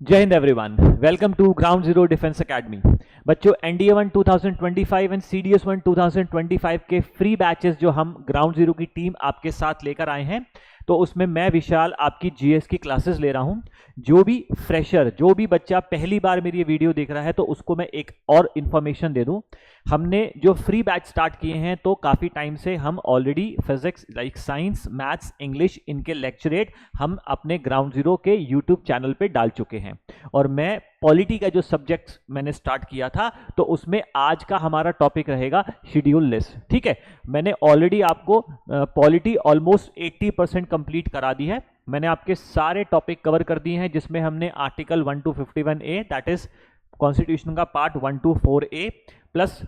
जय Hind everyone, welcome to ground zero defence academy. बच्चों, NDA 1 2025 and CDS 1 2025 के free batches जो हम ग्राउंड जीरो की टीम आपके साथ लेकर आए हैं, तो उसमें मैं विशाल आपकी जीएस की क्लासेस ले रहा हूं। जो भी फ्रेशर, जो भी बच्चा पहली बार मेरी ये वीडियो देख रहा है, तो उसको मैं एक और इन्फॉर्मेशन दे दूं। हमने जो फ्री बैच स्टार्ट किए हैं, तो काफ़ी टाइम से हम already physics like science, maths, English, इनके लेक्चरेट हम अपने ग्राउंड जीरो के यूट्यूब चैनल पे डाल चुके हैं। और मैं पॉलिटी का जो सब्जेक्ट मैंने स्टार्ट किया था, तो उसमें आज का हमारा टॉपिक रहेगा शेड्यूल लिस्ट। ठीक है, मैंने ऑलरेडी आपको पॉलिटी ऑलमोस्ट 80% कंप्लीट करा दी है। मैंने आपके सारे टॉपिक कवर कर दिए हैं, जिसमें हमने article 1 to 51A, that is constitution का part 1 to 4A plus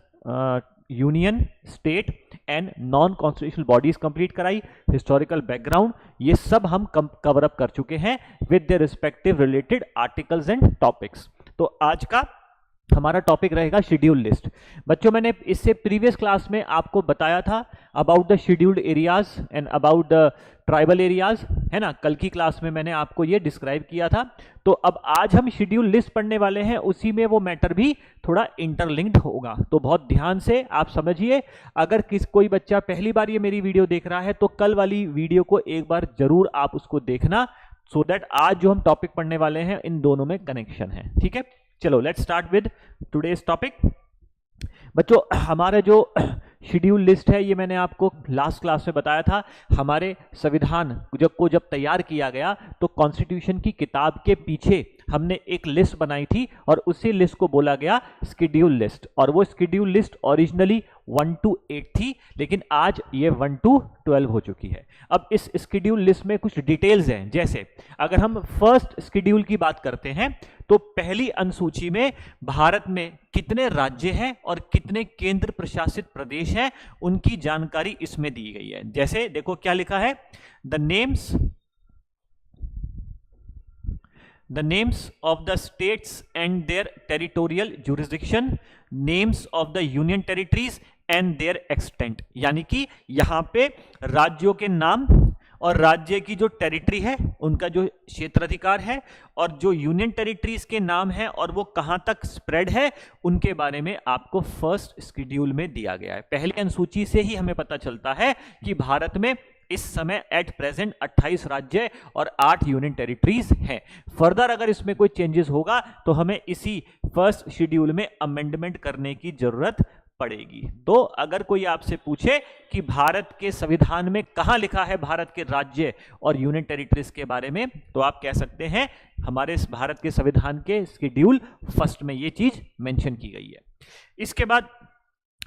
union, state and non constitutional bodies complete कराई। हिस्टोरिकल बैकग्राउंड, ये सब हम कवर अप कर चुके हैं with the respective related articles and topics. तो आज का हमारा टॉपिक रहेगा शेड्यूल लिस्ट। बच्चों, मैंने इससे प्रीवियस क्लास में आपको बताया था about the scheduled areas and about the tribal areas, है ना। कल की क्लास में मैंने आपको ये डिस्क्राइब किया था। तो अब आज हम शेड्यूल लिस्ट पढ़ने वाले हैं, उसी में वो मैटर भी थोड़ा इंटरलिंक्ड होगा, तो बहुत ध्यान से आप समझिए। अगर कोई बच्चा पहली बार ये मेरी वीडियो देख रहा है, तो कल वाली वीडियो को एक बार जरूर आप उसको देखना, सो दैट आज जो हम टॉपिक पढ़ने वाले हैं, इन दोनों में कनेक्शन है। ठीक है, चलो let's start with today's topic. बच्चों, हमारा जो शेड्यूल लिस्ट है, ये मैंने आपको लास्ट क्लास में बताया था। हमारे संविधान जब तैयार किया गया, तो कॉन्स्टिट्यूशन की किताब के पीछे हमने एक लिस्ट बनाई थी, और उसी लिस्ट को बोला गया शेड्यूल लिस्ट। और वो शेड्यूल लिस्ट ओरिजिनली 1 to 8 थी, लेकिन आज ये 1 to 12 हो चुकी है। अब इस शेड्यूल लिस्ट में कुछ डिटेल्स हैं, जैसे अगर हम फर्स्ट शेड्यूल की बात करते हैं, तो पहली अनुसूची में भारत में कितने राज्य हैं और कितने केंद्र प्रशासित प्रदेश हैं, उनकी जानकारी इसमें दी गई है। जैसे देखो क्या लिखा है, the names of the states and their territorial jurisdiction, names of the union territories and their extent. यानी कि यहां पे राज्यों के नाम और राज्य की जो टेरिटरी है, उनका जो क्षेत्राधिकार है, और जो यूनियन टेरिटरीज के नाम है और वो कहां तक स्प्रेड है, उनके बारे में आपको फर्स्ट शेड्यूल में दिया गया है। पहली अनुसूची से ही हमें पता चलता है कि भारत में इस समय एट प्रेजेंट 28 राज्य और 8 यूनियन टेरिटरीज हैं। फर्दर अगर इसमें कोई चेंजेस होगा, तो हमें इसी फर्स्ट शेड्यूल में अमेंडमेंट करने की जरूरत पड़ेगी। तो अगर कोई आपसे पूछे कि भारत के संविधान में कहां लिखा है भारत के राज्य और यूनियन टेरिटरीज के बारे में, तो आप कह सकते हैं हमारे भारत के संविधान के शेड्यूल फर्स्ट में ये चीज मेंशन की गई है। इसके बाद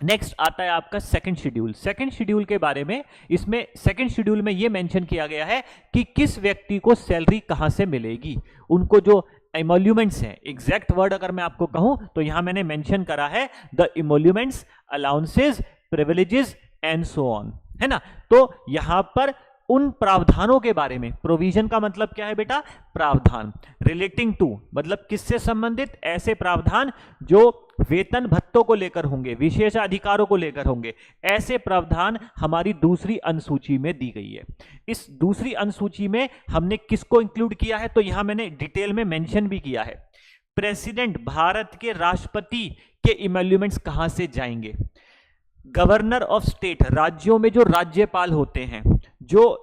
नेक्स्ट आता है आपका सेकंड शेड्यूल। सेकंड शेड्यूल के बारे में, इसमें सेकंड शेड्यूल में यह मेंशन किया गया है कि किस व्यक्ति को सैलरी कहां से मिलेगी, उनको जो इमोल्यूमेंट्स हैं, एग्जैक्ट वर्ड अगर मैं आपको कहूं, तो यहां मैंने मेंशन करा है the emoluments, allowances, privileges and so on, है ना। तो यहां पर उन प्रावधानों के बारे में, प्रोविजन का मतलब क्या है बेटा, प्रावधान, रिलेटिंग टू मतलब किससे संबंधित, ऐसे प्रावधान जो वेतन भत्तों को लेकर होंगे, विशेष अधिकारों को लेकर होंगे, ऐसे प्रावधान हमारी दूसरी अनुसूची में दी गई है। इस दूसरी अनुसूची में हमने किसको इंक्लूड किया है, तो यहां मैंने डिटेल में मेंशन भी किया है, प्रेसिडेंट, भारत के राष्ट्रपति के इमोल्यूमेंट्स कहां से जाएंगे, गवर्नर ऑफ स्टेट, राज्यों में जो राज्यपाल होते हैं, जो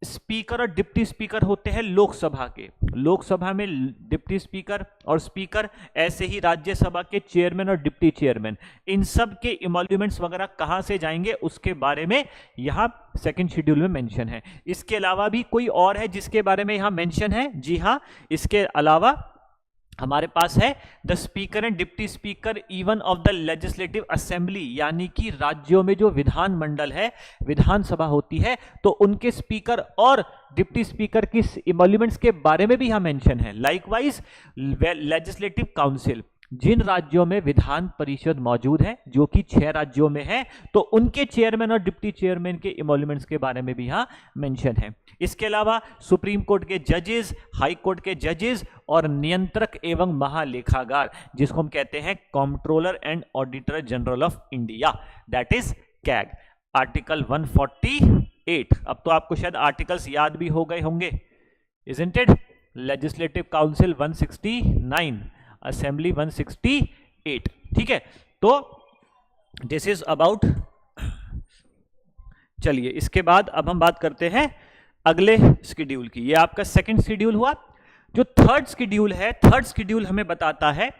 स्पीकर और डिप्टी स्पीकर होते हैं लोकसभा के, लोकसभा में डिप्टी स्पीकर और स्पीकर, ऐसे ही राज्यसभा के चेयरमैन और डिप्टी चेयरमैन, इन सब के इमोल्यूमेंट्स वगैरह कहां से जाएंगे, उसके बारे में यहां सेकंड शेड्यूल में मेंशन है। इसके अलावा भी कोई और है जिसके बारे में यहां मेंशन है? जी हां, इसके अलावा हमारे पास है the speaker and deputy speaker even of the legislative assembly, यानी कि राज्यों में जो विधान मंडल है, विधानसभा होती है, तो उनके स्पीकर और डिप्टी स्पीकर की इमोल्यूमेंट्स के बारे में भी यहां मेंशन है। लाइकवाइज लेजिस्लेटिव काउंसिल, जिन राज्यों में विधान परिषद मौजूद है, जो कि 6 राज्यों में है, तो उनके चेयरमैन और डिप्टी चेयरमैन के इमोल्यूमेंट्स के बारे में भी यहां मेंशन है। इसके अलावा सुप्रीम कोर्ट के जजेस, हाई कोर्ट के जजेस और नियंत्रक एवं महालेखागार, जिसको हम कहते हैं controller and auditor general of India, that is CAG, article 148। अब तो आपको शायद आर्टिकल्स याद भी हो गए होंगे, isn't it? Legislative council 169, assembly 168। ठीक है, तो दिस इज अबाउट। चलिए इसके बाद अब हम बात करते हैं अगले शेड्यूल की। ये आपका सेकंड शेड्यूल हुआ। जो थर्ड शेड्यूल है, थर्ड शेड्यूल हमें बताता है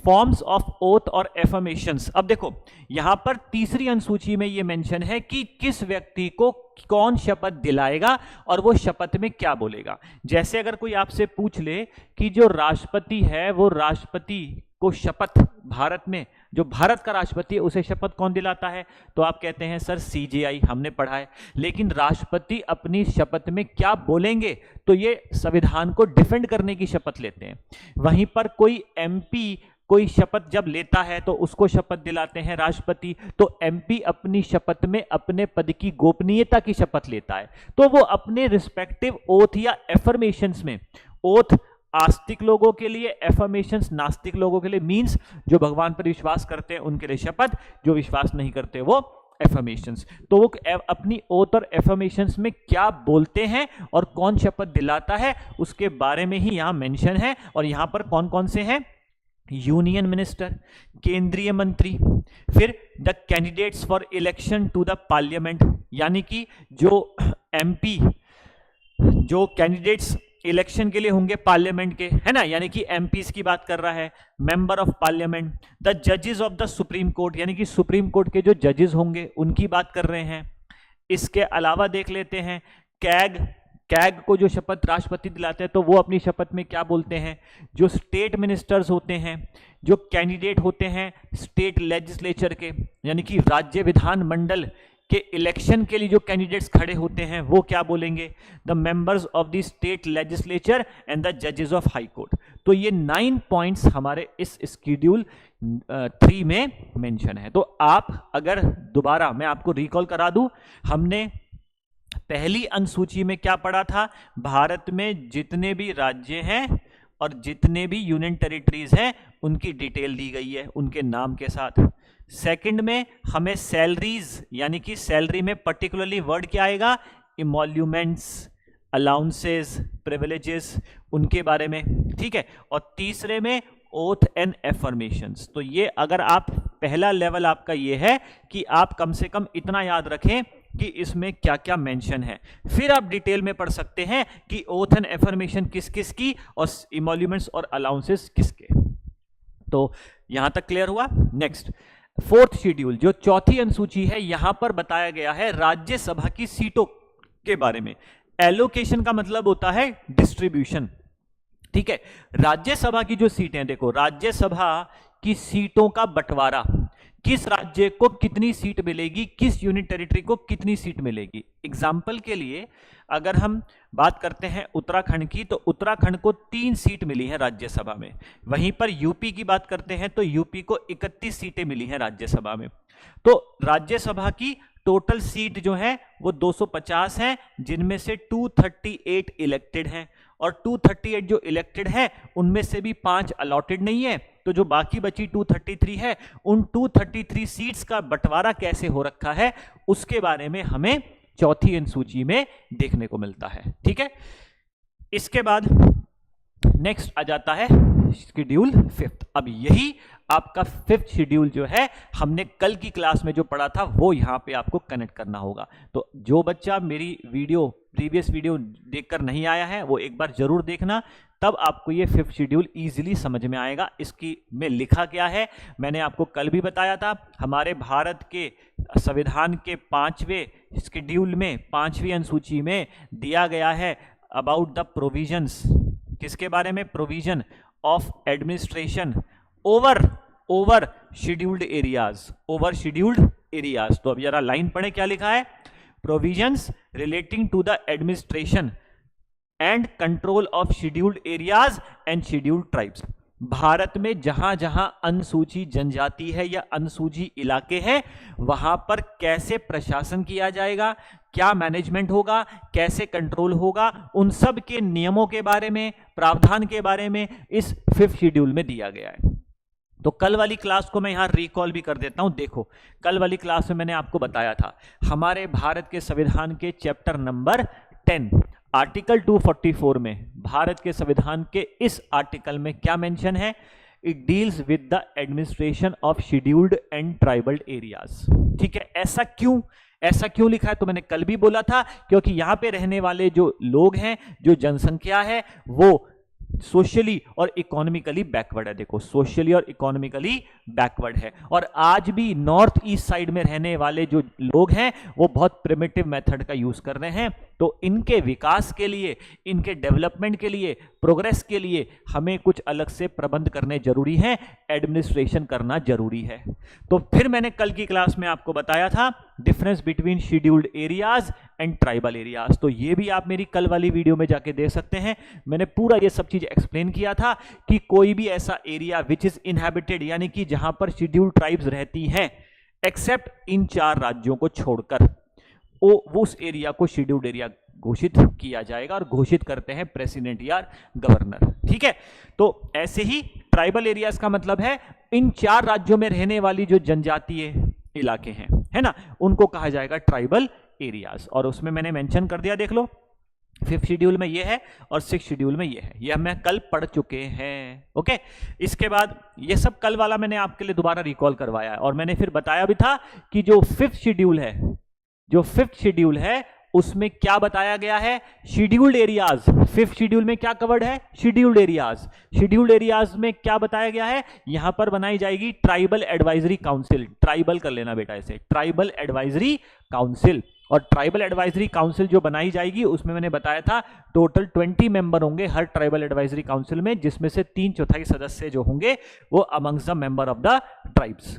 फॉर्म्स ऑफ ओथ और एफर्मेशंस। अब देखो यहां पर तीसरी अनुसूची में यह मेंशन है कि किस व्यक्ति को कौन शपथ दिलाएगा और वो शपथ में क्या बोलेगा। जैसे अगर कोई आपसे पूछ ले कि जो राष्ट्रपति है वो राष्ट्रपति को शपथ, भारत में जो भारत का राष्ट्रपति है उसे शपथ कौन दिलाता है, तो आप कहते हैं सर सीजेआई, हमने पढ़ा है। लेकिन राष्ट्रपति अपनी शपथ में क्या बोलेंगे, तो ये संविधान को डिफेंड करने की शपथ लेते हैं। वहीं पर कोई एमपी कोई शपथ जब लेता है तो उसको शपथ दिलाते हैं राष्ट्रपति, तो एमपी अपनी शपथ में अपने पद की गोपनीयता की शपथ लेता है। तो वो अपने रिस्पेक्टिव ओथ या एफर्मेशंस में, ओथ आस्तिक लोगों के लिए, एफर्मेशंस नास्तिक लोगों के लिए, मींस जो भगवान पर विश्वास करते हैं उनके लिए शपथ, जो विश्वास नहीं करते वो एफर्मेशंस। तो वो अपनी ओथ और एफर्मेशंस में क्या बोलते हैं और कौन शपथ दिलाता है उसके बारे में ही यहां मेंशन है। और यहां पर कौन कौन से हैं, यूनियन मिनिस्टर, केंद्रीय मंत्री, फिर the candidates for election to the parliament, यानी कि जो एमपी, जो कैंडिडेट्स इलेक्शन के लिए होंगे पार्लियामेंट के, है ना, यानी कि एमपीस की बात कर रहा है, मेंबर ऑफ पार्लियामेंट, द जजेस ऑफ द सुप्रीम कोर्ट, यानी कि सुप्रीम कोर्ट के जो जजेस होंगे उनकी बात कर रहे हैं। इसके अलावा देख लेते हैं कैग को जो शपथ राष्ट्रपति दिलाते हैं तो वो अपनी शपथ में क्या बोलते हैं। जो स्टेट मिनिस्टर्स होते हैं, जो कैंडिडेट होते हैं स्टेट लेजिस्लेचर के, यानी कि राज्य विधान मंडल के इलेक्शन के लिए जो कैंडिडेट्स खड़े होते हैं वो क्या बोलेंगे, the members of the state legislature and the जजेस ऑफ हाई कोर्ट। तो ये 9 पॉइंट्स हमारे इस शेड्यूल 3 में मेंशन है। तो आप अगर दोबारा मैं आपको रिकॉल करा दूं, हमने पहली अनुसूची में क्या पढ़ा था, भारत में जितने भी राज्य हैं और जितने भी यूनियन टेरिटरीज हैं उनकी डिटेल दी गई है उनके नाम के साथ। सेकंड में हमें सैलरीज, यानी कि सैलरी में पर्टिकुलरली वर्ड क्या आएगा, इमोल्यूमेंट्स, अलाउंसेस, प्रिविलेजेस, उनके बारे में, ठीक है। और तीसरे में ओथ एंड एफर्मेशंस। तो ये अगर आप पहला लेवल आपका ये है कि आप कम से कम इतना याद रखें कि इसमें क्या क्या मेंशन है, फिर आप डिटेल में पढ़ सकते हैं कि ओथ एंड एफर्मेशन किस किस की और इमोल्यूमेंट्स और अलाउंसेस किसके। तो यहां तक क्लियर हुआ। नेक्स्ट फोर्थ शेड्यूल, जो चौथी अनुसूची है, यहां पर बताया गया है राज्यसभा की सीटों के बारे में। एलोकेशन का मतलब होता है डिस्ट्रीब्यूशन, ठीक है। राज्यसभा की जो सीटें, देखो राज्यसभा की सीटों का बंटवारा, किस राज्य को कितनी सीट मिलेगी, किस यूनियन टेरिटरी को कितनी सीट मिलेगी। एग्जाम्पल के लिए अगर हम बात करते हैं उत्तराखंड की, तो उत्तराखंड को 3 सीट मिली है राज्यसभा में। वहीं पर यूपी की बात करते हैं तो यूपी को 31 सीटें मिली हैं राज्यसभा में। तो राज्यसभा की टोटल सीट जो है वो 250 हैं, जिनमें से 238 इलेक्टेड हैं, और 238 जो इलेक्टेड है उनमें से भी 5 अलॉटेड नहीं है। तो जो बाकी बची 233 है, उन 233 सीट्स का बंटवारा कैसे हो रखा है उसके बारे में हमें चौथी अनुसूची में देखने को मिलता है, ठीक है। इसके बाद नेक्स्ट आ जाता है शेड्यूल 5। अब यही आपका 5th शेड्यूल जो है, हमने कल की क्लास में जो पढ़ा था वो यहां पे आपको कनेक्ट करना होगा। तो जो बच्चा मेरी प्रीवियस वीडियो देखकर नहीं आया है वो एक बार जरूर देखना, तब आपको ये 5th शेड्यूल इजीली समझ में आएगा। इसकी में लिखा क्या है मैंने आपको कल भी बताया था। हमारे भारत के संविधान के 5वें शेड्यूल में 5वीं अनुसूची में दिया गया है अबाउट द प्रोविजंस, किसके बारे में, provision of administration over scheduled areas, over scheduled areas. तो अब जरा लाइन पढ़े क्या लिखा है, provisions relating to the administration and control of scheduled areas and scheduled tribes. Bharat में जहां जहां अनुसूची जनजाति है या अनुसूची इलाके हैं वहां पर कैसे प्रशासन किया जाएगा, क्या मैनेजमेंट होगा, कैसे कंट्रोल होगा, उन सब के नियमों के बारे में, प्रावधान के बारे में इस 5th शेड्यूल में दिया गया है। तो कल वाली क्लास को मैं यहां रिकॉल भी कर देता हूं। देखो कल वाली क्लास में मैंने आपको बताया था हमारे भारत के संविधान के चैप्टर नंबर 10 आर्टिकल 244 में भारत के संविधान के इस आर्टिकल में क्या मेंशन है? It deals with the administration of scheduled and tribal areas. ठीक है, ऐसा क्यों लिखा है? तो मैंने कल भी बोला था, क्योंकि यहां पे रहने वाले जो लोग हैं, जो जनसंख्या है, वो सोशली और इकोनॉमिकली बैकवर्ड है। देखो, सोशली और इकोनॉमिकली बैकवर्ड है, और आज भी नॉर्थ ईस्ट साइड में रहने वाले जो लोग हैं वो बहुत प्रिमिटिव मेथड का यूज कर रहे हैं। तो इनके विकास के लिए, इनके डेवलपमेंट के लिए, प्रोग्रेस के लिए हमें कुछ अलग से प्रबंध करने जरूरी है, एडमिनिस्ट्रेशन करना जरूरी है। तो फिर मैंने कल की क्लास में आपको बताया था difference between scheduled areas and tribal areas. तो ये भी आप मेरी कल वाली वीडियो में जाके देख सकते हैं। मैंने पूरा ये सब चीज एक्सप्लेन किया था कि कोई भी ऐसा एरिया विच इज इनहैबिटेड, यानी कि जहां पर शेड्यूल्ड ट्राइब्स रहती हैं, एक्सेप्ट इन 4 राज्यों को छोड़कर, वो उस एरिया को शेड्यूल्ड एरिया घोषित किया जाएगा, और घोषित करते हैं प्रेसिडेंट या गवर्नर। ठीक है, तो ऐसे ही ट्राइबल एरियाज का मतलब है इन 4 राज्यों में रहने वाली जो जनजातीय इलाके हैं, है ना, उनको कहा जाएगा ट्राइबल एरियाज। और उसमें मैंने मेंशन कर दिया, देख लो, 5th शेड्यूल में ये है और 6th शेड्यूल में ये है। ये हम कल पढ़ चुके हैं। ओके, इसके बाद ये सब कल वाला मैंने आपके लिए दोबारा रिकॉल करवाया है, और मैंने फिर बताया भी था कि जो 5th शेड्यूल है उसमें क्या बताया गया है? Scheduled areas. 5th शेड्यूल में क्या कवर्ड है? Scheduled areas. शेड्यूल्ड एरियाज में क्या बताया गया है? यहां पर बनाई जाएगी ट्राइबल एडवाइजरी काउंसिल। ट्राइबल कर लेना बेटा इसे, ट्राइबल एडवाइजरी काउंसिल। और ट्राइबल एडवाइजरी काउंसिल जो बनाई जाएगी उसमें मैंने बताया था टोटल 20 मेंबर होंगे हर ट्राइबल एडवाइजरी काउंसिल में, जिसमें से 3/4 सदस्य जो होंगे वो amongst the member of the tribes.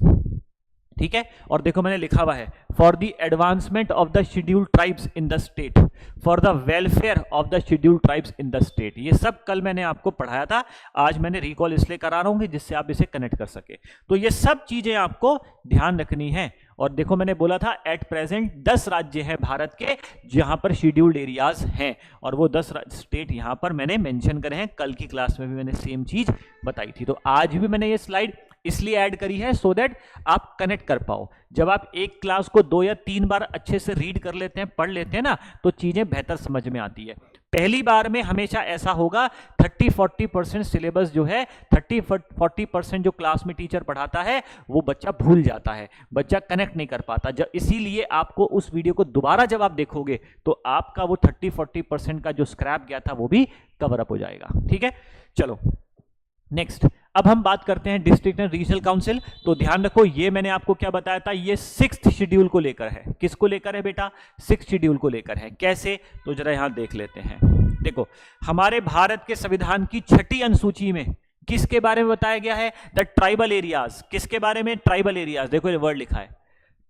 ठीक है, और देखो मैंने लिखा हुआ है for the advancement of the scheduled tribes in the state, for the welfare of the scheduled tribes in the state. ये सब कल मैंने आपको पढ़ाया था, आज मैंने रिकॉल इसलिए करा रहा हूं जिससे आप इसे कनेक्ट कर सके। तो ये सब चीजें आपको ध्यान रखनी है। और देखो मैंने बोला था एट प्रेजेंट 10 राज्य हैं भारत के जहां पर शेड्यूल्ड एरियाज हैं, और वो 10 स्टेट यहां पर मैंने मेंशन करे हैं। कल की क्लास में भी मैंने सेम चीज बताई थी, तो आज भी मैंने ये स्लाइड इसलिए ऐड करी है सो दैट आप कनेक्ट कर पाओ। जब आप एक क्लास को 2 या 3 बार अच्छे से रीड कर लेते हैं, पढ़ लेते हैं ना, तो चीजें बेहतर समझ में आती है। पहली बार में हमेशा ऐसा होगा 30-40% सिलेबस जो है, 30-40% जो क्लास में टीचर पढ़ाता है वो बच्चा भूल जाता है, बच्चा कनेक्ट नहीं कर पाता। जब इसीलिए आपको उस वीडियो को दोबारा जब आप देखोगे तो आपका वो 30-40% का जो स्क्रैप गया था वो भी कवर अप हो जाएगा। ठीक है, चलो नेक्स्ट, अब हम बात करते हैं डिस्ट्रिक्ट एंड रीजनल काउंसिल। तो ध्यान रखो, ये मैंने आपको क्या बताया था, ये 6th शेड्यूल को लेकर है। किसको लेकर है बेटा? 6th शेड्यूल को लेकर है। कैसे? तो जरा यहां देख लेते हैं। देखो, हमारे भारत के संविधान की 6ठी अनुसूची में किसके बारे में बताया गया है? The tribal areas. किसके बारे में? Tribal areas. देखो ये वर्ड लिखा है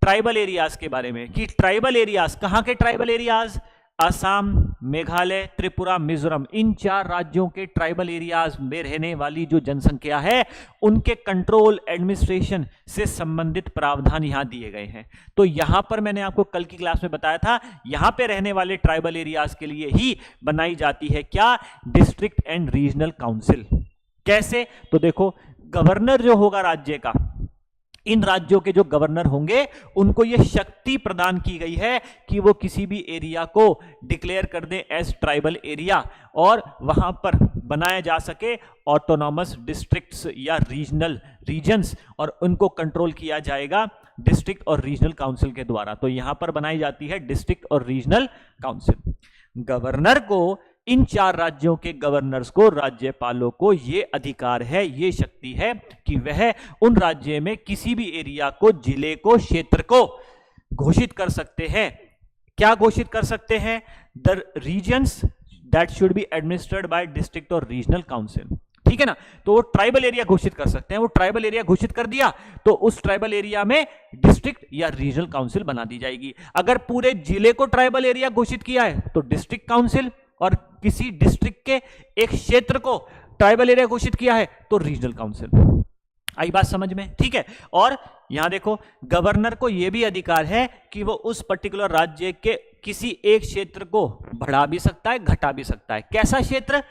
ट्राइबल एरियाज के बारे में, कि ट्राइबल एरियाज, कहां के ट्राइबल एरियाज? असम, मेघालय, त्रिपुरा, मिजोरम, इन 4 राज्यों के ट्राइबल एरियाज में रहने वाली जो जनसंख्या है उनके कंट्रोल, एडमिनिस्ट्रेशन से संबंधित प्रावधान यहां दिए गए हैं। तो यहां पर मैंने आपको कल की क्लास में बताया था, यहां पे रहने वाले ट्राइबल एरियाज के लिए ही बनाई जाती है क्या? District and regional council. कैसे? तो देखो, गवर्नर जो होगा राज्य का, इन राज्यों के जो गवर्नर होंगे उनको यह शक्ति प्रदान की गई है कि वो किसी भी एरिया को डिक्लेयर कर दें एज ट्राइबल एरिया, और वहां पर बनाया जा सके ऑटोनॉमस डिस्ट्रिक्ट्स या रीजनल रीजन्स, और उनको कंट्रोल किया जाएगा डिस्ट्रिक्ट और रीजनल काउंसिल के द्वारा। तो यहां पर बनाई जाती है डिस्ट्रिक्ट और रीजनल काउंसिल। गवर्नर को, इन 4 राज्यों के गवर्नर्स को, राज्यपालों को यह अधिकार है, यह शक्ति है कि वह उन राज्य में किसी भी एरिया को, जिले को, क्षेत्र को घोषित कर सकते हैं। क्या घोषित कर सकते हैं? The regions that should be administered by district और रीजनल काउंसिल। ठीक है ना, तो वो ट्राइबल एरिया घोषित कर सकते हैं। वो ट्राइबल एरिया घोषित कर दिया तो उस ट्राइबल एरिया में डिस्ट्रिक्ट या रीजनल काउंसिल बना दी जाएगी। अगर पूरे जिले को ट्राइबल एरिया घोषित किया है तो डिस्ट्रिक्ट काउंसिल, और किसी डिस्ट्रिक्ट के एक क्षेत्र को ट्राइबल एरिया घोषित किया है तो रीजनल काउंसिल। आई बात समझ में? ठीक है, और यहां देखो, गवर्नर को यह भी अधिकार है कि वो उस पर्टिकुलर राज्य के किसी एक क्षेत्र को बढ़ा भी सकता है, घटा भी सकता है। कैसा क्षेत्र?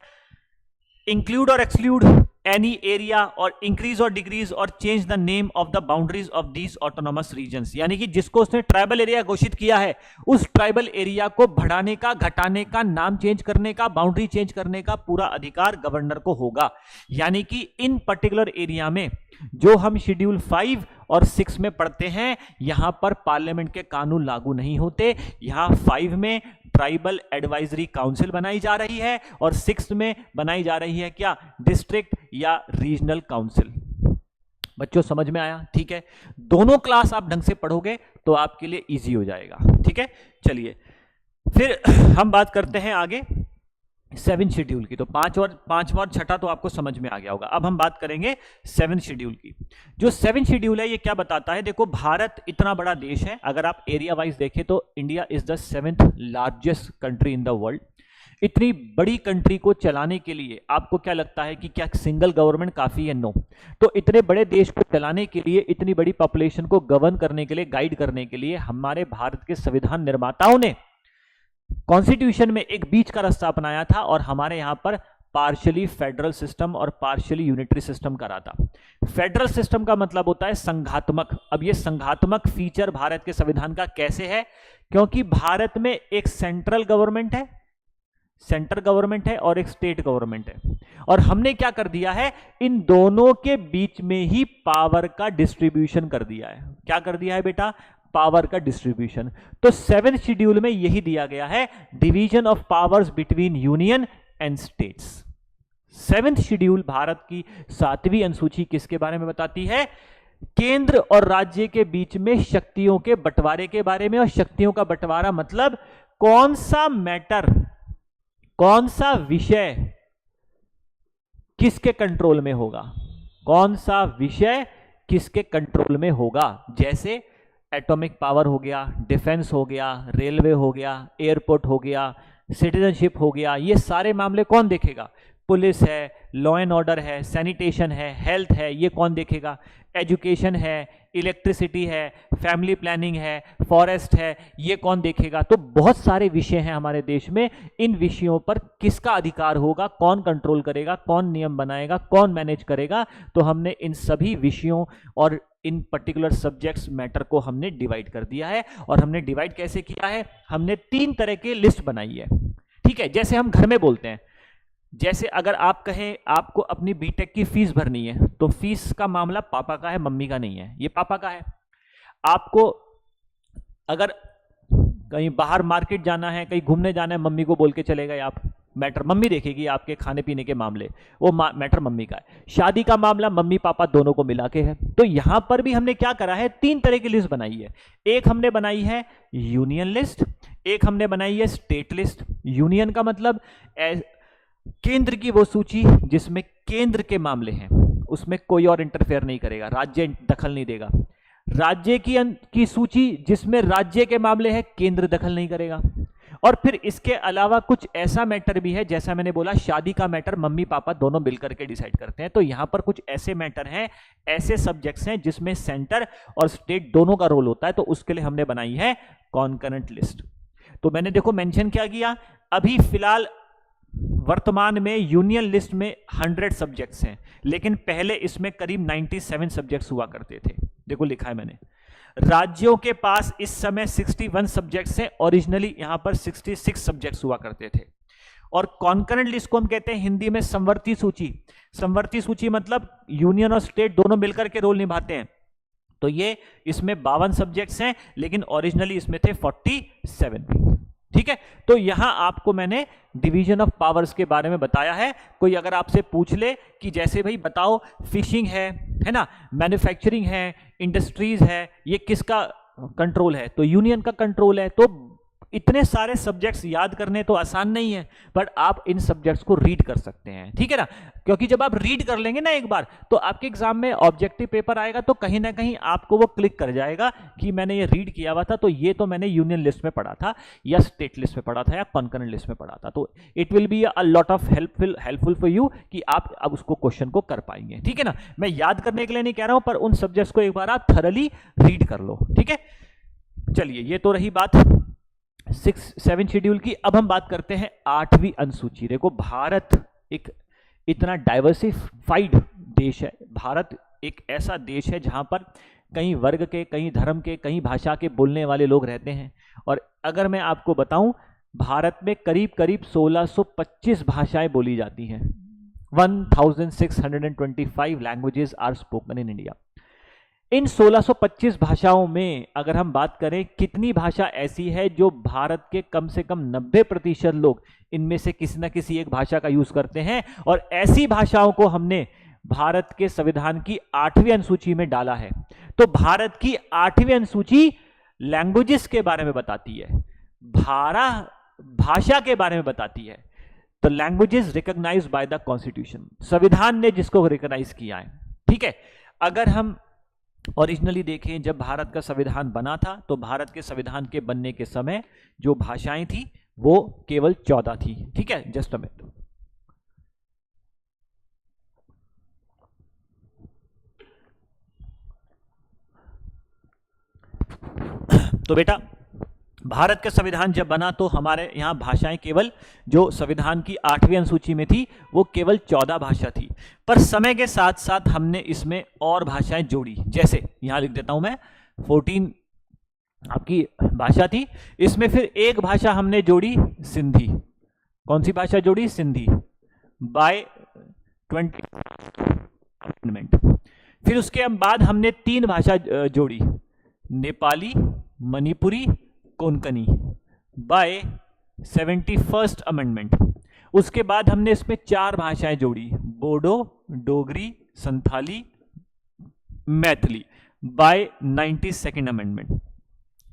इंक्लूड और exclude, any area or increase or decrease or change the name of the boundaries of these autonomous regions, यानी कि जिसको उसने ट्राइबल एरिया घोषित किया है उस ट्राइबल एरिया को बढ़ाने का, घटाने का, नाम चेंज करने का, बाउंड्री चेंज करने का पूरा अधिकार गवर्नर को होगा। यानी कि इन पर्टिकुलर एरिया में जो हम शेड्यूल 5 और 6 में पढ़ते हैं, यहां पर पार्लियामेंट के कानून लागू नहीं होते। यहां 5 में ट्राइबल एडवाइजरी काउंसिल बनाई जा रही है और 6 में बनाई जा रही है क्या, डिस्ट्रिक्ट या रीजनल काउंसिल। बच्चों समझ में आया? ठीक है, दोनों क्लास आप ढंग से पढ़ोगे तो आपके लिए इजी हो जाएगा। ठीक है, चलिए फिर हम बात करते हैं आगे 7 शेड्यूल की। तो पांचवा और छठा तो आपको समझ में आ गया होगा। अब हम बात करेंगे 7 शेड्यूल की। जो 7 शेड्यूल है ये क्या बताता है? देखो, भारत इतना बड़ा देश है, अगर आप एरिया वाइज देखें तो India is the 7th largest country in the world. इतनी बड़ी कंट्री को चलाने के लिए आपको क्या लगता है कि क्या सिंगल गवर्नमेंट काफी है? नो। तो इतने बड़े देश को चलाने के लिए, इतनी बड़ी पॉपुलेशन को गवर्न करने के लिए, गाइड करने के लिए हमारे भारत के संविधान निर्माताओं ने कॉन्स्टिट्यूशन में एक बीच का रास्ता अपनाया था और हमारे यहां पर पार्शियली फेडरल सिस्टम और पार्शियली यूनिटरी सिस्टम करा था। फेडरल सिस्टम का मतलब होता है संघात्मक। अब ये संघात्मक फीचर भारत के संविधान का कैसे है? क्योंकि भारत में एक सेंट्रल गवर्नमेंट है और एक स्टेट गवर्नमेंट है, और हमने क्या कर दिया है, इन दोनों के बीच में ही पावर का डिस्ट्रीब्यूशन कर दिया है। क्या कर दिया है बेटा? पावर का डिस्ट्रीब्यूशन। तो 7th शेड्यूल में यही दिया गया है, division of powers between union and states. 7th schedule Bharat की 7वीं अनुसूची किसके बारे में बताती है? केंद्र और राज्य के बीच में शक्तियों के बंटवारे के बारे में। और शक्तियों का बंटवारा मतलब कौन सा मैटर, कौन सा विषय किसके कंट्रोल में होगा, कौन सा विषय किसके कंट्रोल में होगा। जैसे एटॉमिक पावर हो गया, डिफेंस हो गया, रेलवे हो गया, एयरपोर्ट हो गया, सिटीजनशिप हो गया, ये सारे मामले कौन देखेगा? पुलिस है, लॉ एंड ऑर्डर है, सैनिटेशन है, हेल्थ है, ये कौन देखेगा? एजुकेशन है, इलेक्ट्रिसिटी है, फैमिली प्लानिंग है, फॉरेस्ट है, ये कौन देखेगा? तो बहुत सारे विषय हैं हमारे देश में। इन विषयों पर किसका अधिकार होगा, कौन कंट्रोल करेगा, कौन नियम बनाएगा, कौन मैनेज करेगा? तो हमने इन सभी विषयों और इन पर्टिकुलर सब्जेक्ट्स मैटर को हमने डिवाइड कर दिया है। और हमने डिवाइड कैसे किया है? हमने 3 तरह की लिस्ट बनाई है। ठीक है, जैसे हम घर में बोलते हैं, जैसे अगर आप कहें आपको अपनी बीटेक की फीस भरनी है, तो फीस का मामला पापा का है, मम्मी का नहीं है, ये पापा का है। आपको अगर कहीं बाहर मार्केट जाना है, कहीं घूमने जाना है, मम्मी को बोल के चले गए आप, मैटर मम्मी देखेगी। आपके खाने पीने के मामले, वो मैटर मम्मी का है। शादी का मामला मम्मी पापा दोनों को मिला के है। तो यहां पर भी हमने क्या करा है, 3 तरह की लिस्ट बनाई है। एक हमने बनाई है यूनियन लिस्ट, एक हमने बनाई है स्टेट लिस्ट। यूनियन का मतलब केंद्र की वो सूची जिसमें केंद्र के मामले हैं, उसमें कोई और इंटरफेयर नहीं करेगा, राज्य दखल नहीं देगा। राज्य की सूची जिसमें राज्य के मामले हैं, केंद्र दखल नहीं करेगा। और फिर इसके अलावा कुछ ऐसा मैटर भी है, जैसा मैंने बोला शादी का मैटर मम्मी पापा दोनों मिलकर के डिसाइड करते हैं। तो यहां पर कुछ ऐसे मैटर हैं, ऐसे सब्जेक्ट्स हैं जिसमें सेंटर और स्टेट दोनों का रोल होता है। तो उसके लिए हमने बनाई है कॉन्करेंट लिस्ट। तो मैंने देखो मेंशन क्या किया, अभी फिलहाल वर्तमान में यूनियन लिस्ट में 100 सब्जेक्ट्स हैं, लेकिन पहले इसमें करीब 97 सब्जेक्ट्स हुआ करते थे। देखो लिखा है मैंने, राज्यों के पास इस समय 61 सब्जेक्ट्स हैं, ओरिजिनली यहां पर 66 सब्जेक्ट्स हुआ करते थे। और कॉन्करेंट लिस्ट को हम कहते हैं हिंदी में समवर्ती सूची। समवर्ती सूची मतलब यूनियन और स्टेट दोनों मिलकर के रोल निभाते हैं। तो ये इसमें 52 सब्जेक्ट्स हैं, लेकिन ओरिजिनली इसमें थे 47। ठीक है, तो यहां आपको मैंने डिवीजन ऑफ पावर्स के बारे में बताया है। कोई अगर आपसे पूछ ले कि जैसे भाई बताओ फिशिंग है ना, मैन्युफैक्चरिंग है, इंडस्ट्रीज है, ये किसका कंट्रोल है? तो यूनियन का कंट्रोल है। तो इतने सारे सब्जेक्ट्स याद करने तो आसान नहीं है, बट आप इन सब्जेक्ट्स को रीड कर सकते हैं। ठीक है ना, क्योंकि जब आप रीड कर लेंगे ना एक बार, तो आपके एग्जाम में ऑब्जेक्टिव पेपर आएगा तो कहीं ना कहीं आपको वो क्लिक कर जाएगा कि मैंने ये रीड किया हुआ था, तो ये तो मैंने यूनियन लिस्ट में पढ़ा था या स्टेट लिस्ट में पढ़ा था या कॉन्करेंट लिस्ट में पढ़ा था। तो it will be a lot of helpful for you कि आप अब उसको क्वेश्चन को कर पाएंगे। ठीक है ना, मैं याद करने के लिए नहीं कह रहा हूं, पर उन सब्जेक्ट्स को एक बार आप थरली रीड कर लो। ठीक है, चलिए ये तो रही बात 7 शेड्यूल की। अब हम बात करते हैं 8वीं अनुसूची। देखो भारत एक इतना डाइवर्सिफाइड देश है भारत। एक ऐसा देश है जहां पर कई वर्ग के, कई धर्म के, कई भाषा के बोलने वाले लोग रहते हैं। और अगर मैं आपको बताऊं, भारत में करीब करीब 1625 भाषाएं बोली जाती हैं। 1625 languages are spoken in India. इन 1625 भाषाओं में अगर हम बात करें कितनी भाषा ऐसी है जो भारत के कम से कम 90% लोग इनमें से किसी न किसी एक भाषा का यूज करते हैं, और ऐसी भाषाओं को हमने भारत के संविधान की 8वीं अनुसूची में डाला है। तो भारत की 8वीं अनुसूची लैंग्वेजेस के बारे में बताती है, भाषा के बारे में बताती है। तो languages recognized by the constitution, संविधान ने जिसको रिकॉग्नाइज किया है। ठीक है, अगर हम ओरिजिनली देखें जब भारत का संविधान बना था तो भारत के संविधान के बनने के समय जो भाषाएं थी वो केवल 14 थी। ठीक है, जस्ट अ मिनट। तो बेटा, भारत का संविधान जब बना तो हमारे यहां भाषाएं केवल, जो संविधान की 8वीं अनुसूची में थी वो केवल 14 भाषा थी। पर समय के साथ साथ हमने इसमें और भाषाएं जोड़ी। जैसे यहां लिख देता हूं मैं, 14 आपकी भाषा थी, इसमें फिर एक भाषा हमने जोड़ी, सिंधी। कौन सी भाषा जोड़ी? Sindhi, by 20 amendment. फिर उसके बाद हमने 3 भाषा जोड़ी, Nepali, Manipuri, Konkani, by 71st amendment. उसके बाद हमने इसमें 4 भाषाएं जोड़ी, Bodo, Dogri, Santhali, Maithili, by 92nd amendment.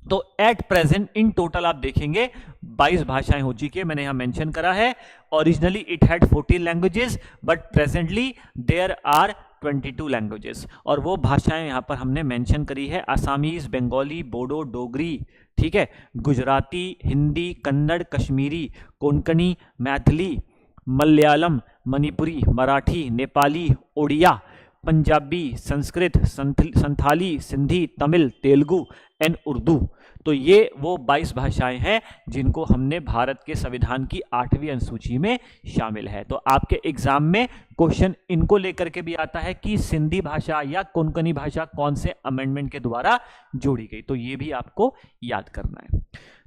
तो एट प्रेजेंट इन टोटल आप देखेंगे 22 भाषाएं हो चुकी है, मैंने यहां मेंशन करा है। Originally it had 14 languages but presently there are 22 languages. और वो भाषाएं यहां पर हमने मेंशन करी है, आसामीज, बंगाली, बोडो, डोगरी, ठीक है, गुजराती, हिंदी, कन्नड़, कश्मीरी, कोंकणी, मैथिली, मलयालम, मणिपुरी, मराठी, नेपाली, ओडिया, पंजाबी, संस्कृत, संथाली, सिंधी, तमिल, तेलुगु एंड उर्दू। तो ये वो 22 भाषाएं हैं जिनको हमने भारत के संविधान की 8वीं अनुसूची में शामिल है। तो आपके एग्जाम में क्वेश्चन इनको लेकर के भी आता है कि सिंधी भाषा या कोंकणी भाषा कौन से अमेंडमेंट के द्वारा जोड़ी गई, तो ये भी आपको याद करना है।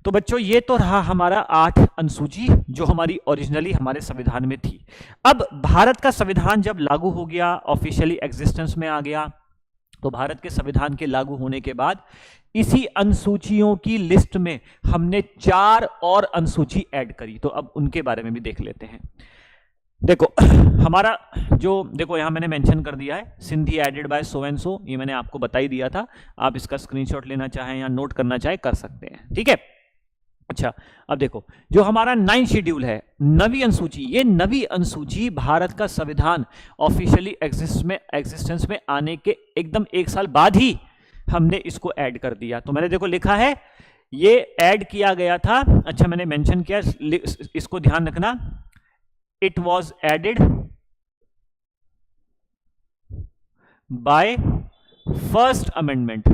तो बच्चों, ये तो रहा हमारा 8 अनुसूची जो हमारी ओरिजिनली हमारे संविधान में थी। अब भारत का संविधान जब लागू हो गया, ऑफिशियली एग्जिस्टेंस में आ गया, तो भारत के संविधान के लागू होने के बाद इसी अनुसूचियों की लिस्ट में हमने 4 और अनुसूची ऐड करी। तो अब उनके बारे में भी देख लेते हैं। देखो हमारा जो, देखो यहां मैंने मेंशन कर दिया है, Sindhi added by so and so, ये मैंने आपको बता ही दिया था। आप इसका स्क्रीनशॉट लेना चाहें या नोट करना चाहें कर सकते हैं। ठीक है, अच्छा अब देखो जो हमारा 9 शेड्यूल है, 9वीं अनुसूची, ये 9वीं अनुसूची भारत का संविधान ऑफिशियली एग्जिस्टेंस में आने के एकदम 1 साल बाद ही हमने इसको ऐड कर दिया। तो मैंने देखो लिखा है ये ऐड किया गया था, अच्छा मैंने मेंशन किया, इसको ध्यान रखना, it was added by first amendment.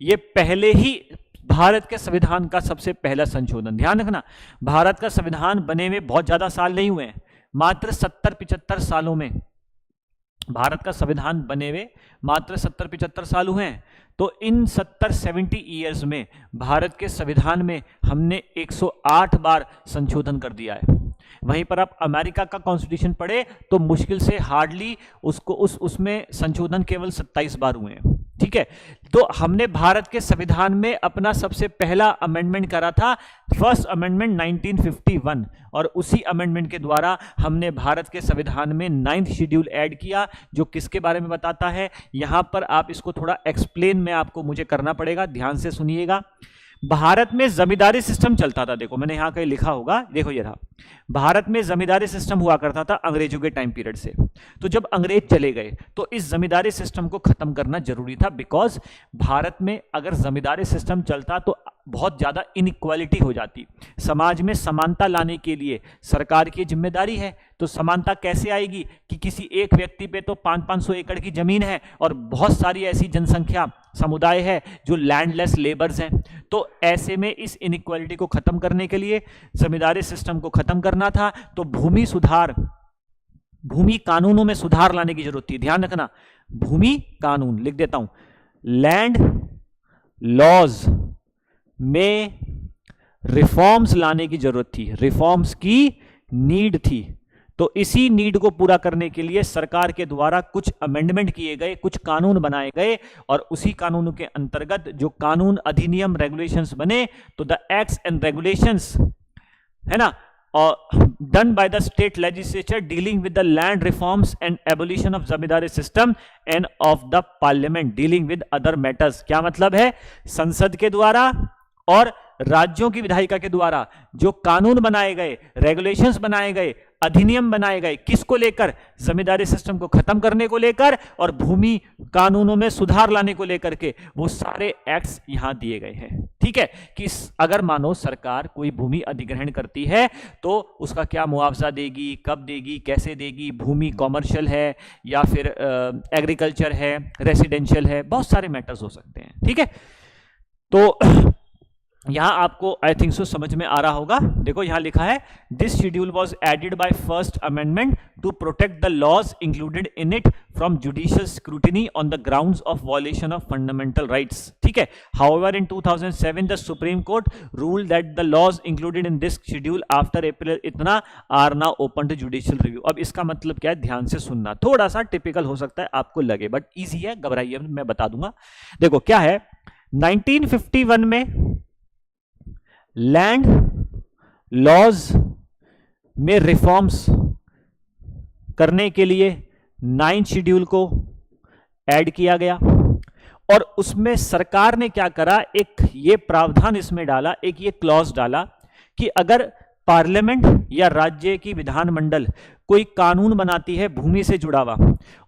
ये पहले ही भारत के संविधान का सबसे पहला संशोधन, ध्यान रखना, भारत का संविधान बने में बहुत ज्यादा साल नहीं हुए हैं, मात्र 70-75 सालों में भारत का संविधान बने हुए मात्र 70-75 साल हुए हैं। तो इन 70-70 ईयर्स में भारत के संविधान में हमने 108 बार संशोधन कर दिया है। वहीं पर आप अमेरिका का कॉन्स्टिट्यूशन पढ़े तो मुश्किल से हार्डली उसको उसमें संशोधन केवल 27 बार हुए हैं। ठीक है, तो हमने भारत के संविधान में अपना सबसे पहला अमेंडमेंट करा था, फर्स्ट अमेंडमेंट 1951, और उसी अमेंडमेंट के द्वारा हमने भारत के संविधान में 9th शेड्यूल ऐड किया, जो किसके बारे में बताता है। यहां पर आप इसको थोड़ा एक्सप्लेन में आपको मुझे करना पड़ेगा, ध्यान से सुनिएगा। भारत में जमींदारी सिस्टम चलता था, देखो मैंने यहां कहीं लिखा होगा, देखो ये रहा, भारत में जमींदारी सिस्टम हुआ करता था अंग्रेजों के टाइम पीरियड से। तो जब अंग्रेज चले गए तो इस जमींदारी सिस्टम को खत्म करना जरूरी था, बिकॉज भारत में अगर जमींदारी सिस्टम चलता तो बहुत ज्यादा इनइक्वालिटी हो जाती। समाज में समानता लाने के लिए सरकार की जिम्मेदारी है। तो समानता कैसे आएगी कि किसी एक व्यक्ति पे तो 500-500 एकड़ की जमीन है और बहुत सारी ऐसी जनसंख्या समुदाय है जो लैंडलेस लेबर्स हैं। तो ऐसे में इस इनइक्वालिटी को खत्म करने के लिए जमींदारी सिस्टम को खत्म करना था। तो भूमि सुधार भूमि कानूनों में सुधार लाने की जरूरत थी, ध्यान रखना, भूमि कानून लिख देता हूं, लैंड लॉज में रिफॉर्म्स लाने की जरूरत थी, रिफॉर्म्स की नीड थी। तो इसी नीड को पूरा करने के लिए सरकार के द्वारा कुछ अमेंडमेंट किए गए, कुछ कानून बनाए गए, और उसी कानूनों के अंतर्गत जो कानून, अधिनियम, रेगुलेशंस बने, तो द एक्ट्स एंड रेगुलेशंस है ना, done by the state legislature dealing with the land reforms and abolition of zamindari system and of the parliament dealing with other matters। क्या मतलब है, संसद के द्वारा और राज्यों की विधायिका के द्वारा जो कानून बनाए गए, रेगुलेशंस बनाए गए, अधिनियम बनाए गए, किसको लेकर, जमींदारी सिस्टम को खत्म करने को लेकर और भूमि कानूनों में सुधार लाने को लेकर के, वो सारे एक्ट्स यहां दिए गए हैं। ठीक है, कि अगर मानो सरकार कोई भूमि अधिग्रहण करती है तो उसका क्या मुआवजा देगी, कब देगी, कैसे देगी, भूमि कॉमर्शियल है या फिर एग्रीकल्चर है, रेसिडेंशियल है, बहुत सारे मैटर्स हो सकते हैं। ठीक है, तो यहां आपको आई थिंक सो समझ में आ रहा होगा। देखो यहां लिखा है, this schedule was added by first amendment to protect the laws included in it from judicial scrutiny on the grounds of violation of fundamental rights. ठीक है, however in 2007 the Supreme Court ruled that the laws included in this schedule after April इतना are now open to judicial review. अब इसका मतलब क्या है, ध्यान से सुनना, थोड़ा सा टिपिकल हो सकता है आपको लगे, बट ईजी है, घबराइए, मैं बता दूंगा। देखो क्या है, 1951 में लैंड लॉज में रिफॉर्म्स करने के लिए 9 शेड्यूल को ऐड किया गया, और उसमें सरकार ने क्या करा, एक ये प्रावधान इसमें डाला, एक ये क्लॉज डाला कि अगर पार्लियामेंट या राज्य की विधानमंडल कोई कानून बनाती है भूमि से जुड़ा हुआ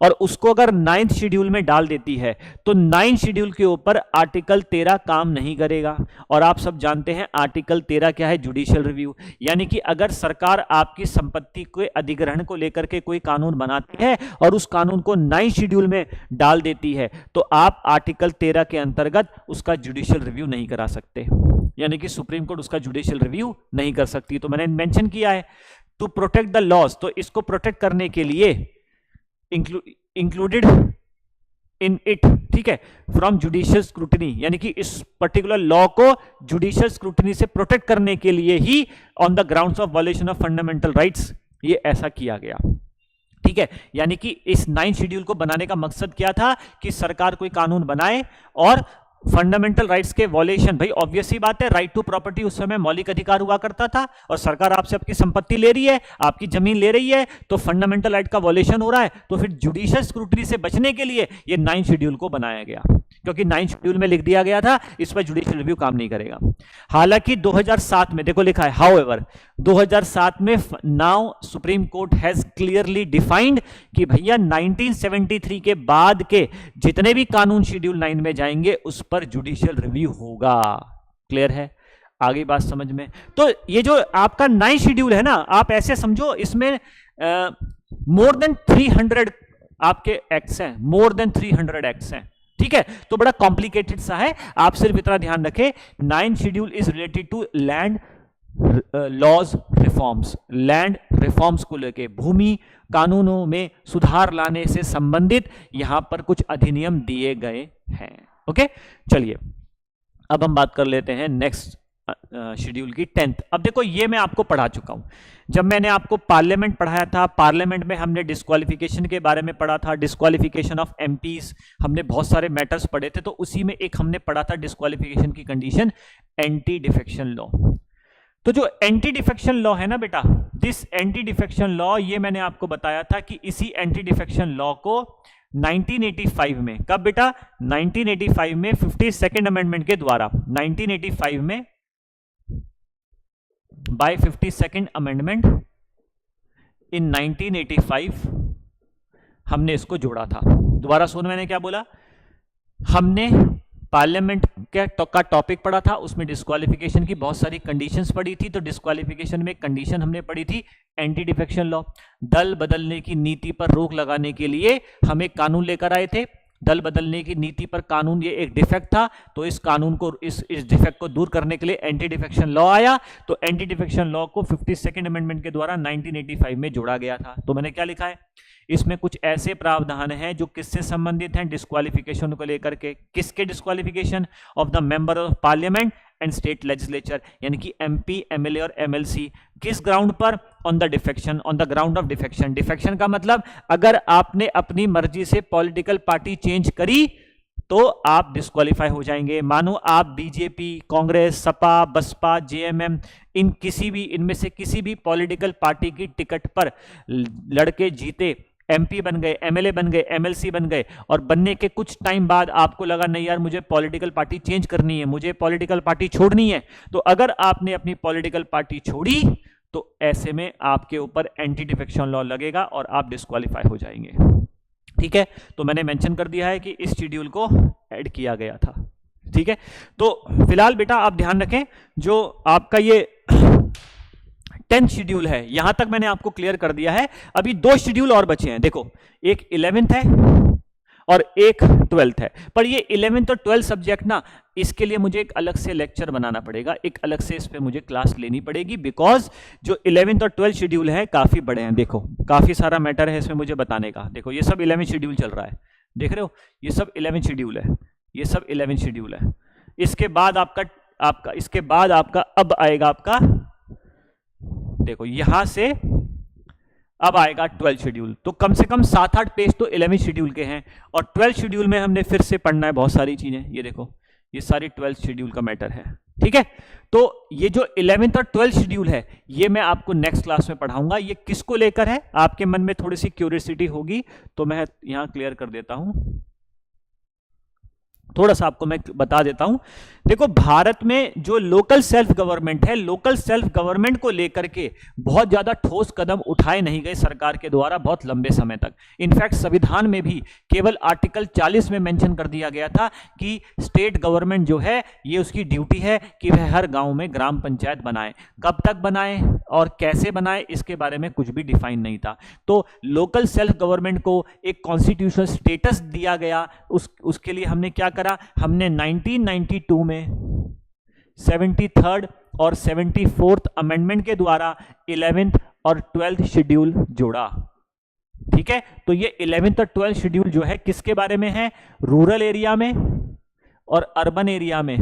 और उसको अगर 9th शेड्यूल में डाल देती है तो 9 शेड्यूल के ऊपर आर्टिकल 13 काम नहीं करेगा। और आप सब जानते हैं आर्टिकल 13 क्या है, जुडिशियल रिव्यू। यानी कि अगर सरकार आपकी संपत्ति के अधिग्रहण को लेकर के कोई कानून बनाती है और उस कानून को 9 शेड्यूल में डाल देती है तो आप आर्टिकल 13 के अंतर्गत उसका जुडिशियल रिव्यू नहीं करा सकते, यानी कि सुप्रीम कोर्ट उसका जुडिशियल रिव्यू नहीं कर सकती। तो मैंने मेंशन किया है टू प्रोटेक्ट द लॉज, तो इसको प्रोटेक्ट करने के लिए इंक्लूडेड इन इट, ठीक है, फ्रॉम जुडिशियल स्क्रूटिनी, यानी कि इस पर्टिकुलर लॉ को जुडिशियल स्क्रूटिनी से प्रोटेक्ट करने के लिए ही on the grounds of violation of fundamental rights ये ऐसा किया गया। ठीक है, यानी कि इस 9 शेड्यूल को बनाने का मकसद क्या था कि सरकार कोई कानून बनाए और फंडामेंटल राइट्स के वॉलेशन, भाई ऑब्वियस ही बात है, राइट टू प्रॉपर्टी उस समय मौलिक अधिकार हुआ करता था और सरकार आपसे आपकी संपत्ति ले रही है, आपकी जमीन ले रही है, तो फंडामेंटल राइट का वॉलेशन हो रहा है, तो फिर जुडिशियल स्क्रूटनी से बचने के लिए ये 9 शेड्यूल को बनाया गया, क्योंकि 9 शेड्यूल में लिख दिया गया था इस पर जुडिशियल रिव्यू काम नहीं करेगा। हालांकि 2007 में देखो लिखा है, हाउएवर 2007 में now supreme court has clearly defined कि भैया 1973 के बाद के जितने भी कानून शेड्यूल 9 में जाएंगे उस पर जुडिशियल रिव्यू होगा। क्लियर है, आगे बात समझ में। तो ये जो आपका 9 शेड्यूल है ना, आप ऐसे समझो इसमें मोर देन 300 आपके एक्ट्स हैं, मोर देन 300 एक्ट्स हैं। ठीक है, तो बड़ा कॉम्प्लिकेटेड सा है, आप सिर्फ इतना ध्यान रखें 9 schedule is related to land laws reforms, land reforms को लेके भूमि कानूनों में सुधार लाने से संबंधित यहां पर कुछ अधिनियम दिए गए हैं। ओके, चलिए अब हम बात कर लेते हैं नेक्स्ट शेड्यूल की 10th। अब देखो ये मैं आपको पढ़ा चुका हूं, जब मैंने आपको पार्लियामेंट पढ़ाया था, पार्लियामेंट में हमने डिस्क्वालिफिकेशन के बारे में पढ़ा था, डिस्क्वालिफिकेशन ऑफ एमपीज, हमने बहुत सारे मैटर्स पढ़े थे, तो उसी में एक हमने पढ़ा था डिस्क्वालिफिकेशन की कंडीशन, एंटी डिफेक्शन लॉ। तो जो एंटी डिफेक्शन लॉ है ना बेटा, दिस एंटी डिफेक्शन लॉ, ये मैंने आपको बताया था कि इसी एंटी डिफेक्शन लॉ को 1985 में, कब बेटा, 1985 में 52nd अमेंडमेंट के द्वारा, 1985 में बाय 52nd अमेंडमेंट इन 1985 हमने इसको जोड़ा था। दोबारा सुन, मैंने क्या बोला, हमने पार्लियामेंट का टॉपिक पढ़ा था, उसमें डिस्क्वालिफिकेशन की बहुत सारी कंडीशंस पढ़ी थी, तो डिस्क्वालिफिकेशन में कंडीशन हमने पढ़ी थी एंटी डिफेक्शन लॉ। दल बदलने की नीति पर रोक लगाने के लिए हम एक कानून लेकर आए थे, दल बदलने की नीति पर कानून, ये एक डिफेक्ट था, तो इस कानून को, इस डिफेक्ट को दूर करने के लिए एंटी डिफेक्शन लॉ आया। तो एंटी डिफेक्शन लॉ को 52nd अमेंडमेंट के द्वारा 1985 में जोड़ा गया था। तो मैंने क्या लिखा है, इसमें कुछ ऐसे प्रावधान हैं जो किससे संबंधित हैं, डिस्क्वालिफिकेशन को लेकर के। किसके disqualification? Of the member of parliament and state legislature, यानी कि एमपी, एमएलए और एमएलसी। किस ग्राउंड पर? On the defection, on the ground of defection. Defection का मतलब अगर आपने अपनी मर्जी से पॉलिटिकल पार्टी चेंज करी तो आप डिस्क्वालीफाई हो जाएंगे। मानो आप बीजेपी, कांग्रेस, सपा, बसपा, जेएमएम, इनमें से किसी भी पॉलिटिकल पार्टी की टिकट पर लड़के जीते, एमपी बन गए, एमएलए बन गए, एमएलसी बन गए, और बनने के कुछ टाइम बाद आपको लगा नहीं यार मुझे पॉलिटिकल पार्टी चेंज करनी है, मुझे पॉलिटिकल पार्टी छोड़नी है, तो अगर आपने अपनी पॉलिटिकल पार्टी छोड़ी तो ऐसे में आपके ऊपर एंटी डिफेक्शन लॉ लगेगा और आप डिस्क्वालीफाई हो जाएंगे। ठीक है, तो मैंने मेंशन कर दिया है कि इस शेड्यूल को ऐड किया गया था। ठीक है, तो फिलहाल बेटा आप ध्यान रखें, जो आपका ये 10th शेड्यूल है यहां तक मैंने आपको क्लियर कर दिया है। अभी 2 शेड्यूल और बचे हैं। देखो, एक 11th है और एक 12th है, पर ये 11th और 12th सब्जेक्ट ना, इसके लिए मुझे एक अलग से लेक्चर बनाना पड़ेगा, एक अलग से इस पे मुझे क्लास लेनी पड़ेगी, बिकॉज जो 11th और 12th शेड्यूल है काफी बड़े हैं। देखो, काफी सारा मैटर है इसमें मुझे बताने का। देखो, ये सब 11th शेड्यूल चल रहा है, देख रहे हो, ये सब 11th शेड्यूल है, ये सब 11th शेड्यूल है। इसके बाद आपका इसके बाद आपका अब आएगा आपका, देखो यहां से अब आएगा 12th शेड्यूल। तो कम से कम 7-8 पेज तो 11th शेड्यूल के हैं, और 12th शेड्यूल में हमने फिर से पढ़ना है बहुत सारी चीजें। ये देखो, ये सारी 12th शेड्यूल का मैटर है। ठीक है, तो ये जो 11th और 12th शेड्यूल है ये मैं आपको नेक्स्ट क्लास में पढ़ाऊंगा। ये किसको लेकर है, आपके मन में थोड़ी सी क्यूरियोसिटी होगी तो मैं यहां क्लियर कर देता हूं, थोड़ा सा आपको मैं बता देता हूं। देखो, भारत में जो लोकल सेल्फ गवर्नमेंट है, लोकल सेल्फ गवर्नमेंट को लेकर के बहुत ज्यादा ठोस कदम उठाए नहीं गए सरकार के द्वारा बहुत लंबे समय तक। इनफैक्ट संविधान में भी केवल आर्टिकल 40 में मेंशन कर दिया गया था कि स्टेट गवर्नमेंट जो है ये उसकी ड्यूटी है कि वह हर गांव में ग्राम पंचायत बनाए। कब तक बनाए और कैसे बनाए इसके बारे में कुछ भी डिफाइन नहीं था। तो लोकल सेल्फ गवर्नमेंट को एक कॉन्स्टिट्यूशनल स्टेटस दिया गया। उसके लिए हमने क्या करा, हमने 1992 में 73rd और 74th अमेंडमेंट के द्वारा 11th और 12th शेड्यूल जोड़ा। ठीक है, तो ये 11th और 12th शेड्यूल जो है किसके बारे में है, रूरल एरिया में और अर्बन एरिया में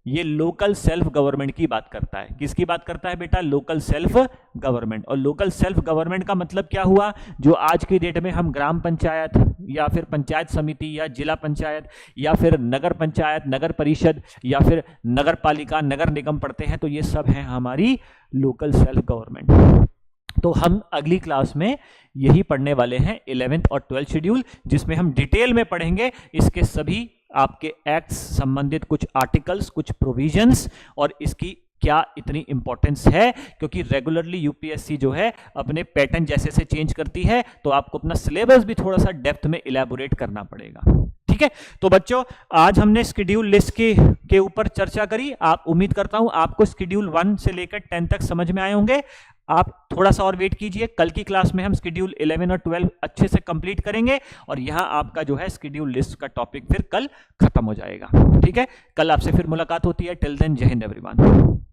ये लोकल सेल्फ गवर्नमेंट की बात करता है। किसकी बात करता है बेटा, लोकल सेल्फ गवर्नमेंट। और लोकल सेल्फ गवर्नमेंट का मतलब क्या हुआ, जो आज की डेट में हम ग्राम पंचायत या फिर पंचायत समिति या जिला पंचायत या फिर नगर पंचायत, नगर परिषद या फिर नगर पालिका, नगर निगम पढ़ते हैं, तो ये सब है हमारी लोकल सेल्फ गवर्नमेंट। तो हम अगली क्लास में यही पढ़ने वाले हैं 11th और 12th शेड्यूल, जिसमें हम डिटेल में पढ़ेंगे इसके सभी आपके एक्ट्स संबंधित कुछ आर्टिकल्स, कुछ प्रोविजंस और इसकी क्या इतनी इंपॉर्टेंस है, क्योंकि रेगुलरली यूपीएससी जो है अपने पैटर्न जैसे से चेंज करती है, तो आपको अपना सिलेबस भी थोड़ा सा डेप्थ में इलैबोरेट करना पड़ेगा। ठीक है, तो बच्चों आज हमने शेड्यूल लिस्ट के ऊपर चर्चा करी। आप उम्मीद करता हूं आपको शेड्यूल 1 से लेकर 10 तक समझ में आए होंगे। आप थोड़ा सा और वेट कीजिए, कल की क्लास में हम शेड्यूल 11 और 12 अच्छे से कंप्लीट करेंगे और यहां आपका जो है शेड्यूल लिस्ट का टॉपिक फिर कल खत्म हो जाएगा। ठीक है, कल आपसे फिर मुलाकात होती है। टिल देन, जय हिंद एवरीवन।